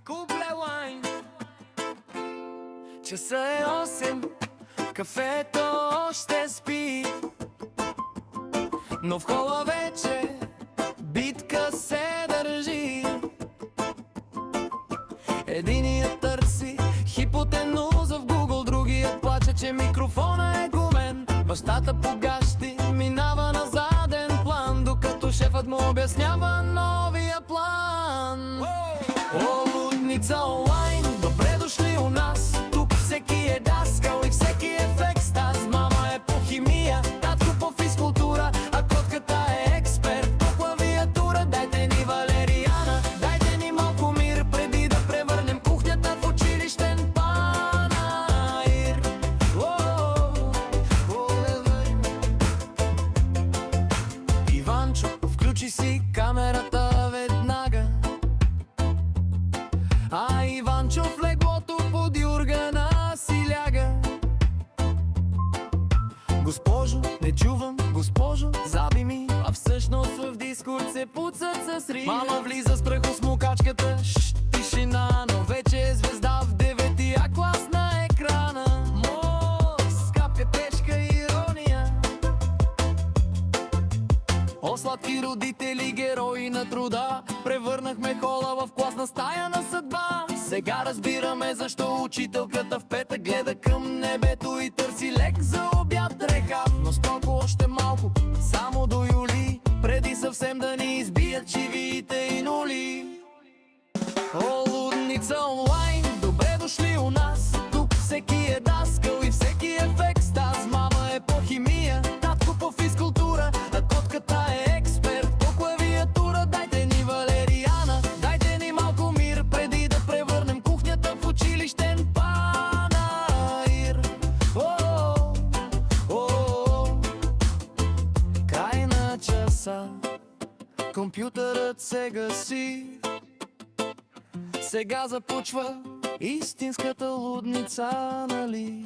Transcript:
купле лайн. Часа е 8, кафето още спи, но в хола вече битка се държи. Единият търси хипотенуза в Google, другият плаче, че микрофона е гумен. Бащата погащи, минава на заден план, докато шефът му обяснява новия план. О, Лудница онлайн, добре дошли у нас. Тук всеки е даскал и всеки е в екстаз. Мама е по химия, татко по физкултура, а котката е експерт по клавиатура. Дайте ни валериана, дайте ни малко мир, преди да превърнем кухнята в училищен панаир. Иванчо, включи си камерата веднага. А Иванчо в леглото под юргана си ляга. Госпожо, не чувам, госпожо, заби ми. А всъщност в Дискорд се пуцат с рим. Мама влиза с прахосмукачката, тишина, но вече е звезда в 9-тия клас на екрана. Скапя тежка ирония. О, сладки родители, герои на труда, превърнахме хола в класна стая на съдба. Сега разбираме защо учителката в петък гледа към небето и търси лек за обяд рехав. Но строго още малко, само до юли, преди съвсем да ни избият чивиите и нули. О, Лудница онлайн, добре дошли у нас. Тук всеки е даскал и всеки е в екстаз. Мама е по химия, татко по физкултура, а котката е експерт по клавиатура. Дайте ни валериана, дайте ни малко мир, преди да превърнем кухнята в училищен панаир. Край на часа, компютърът се гаси. Сега започва истинската лудница, нали?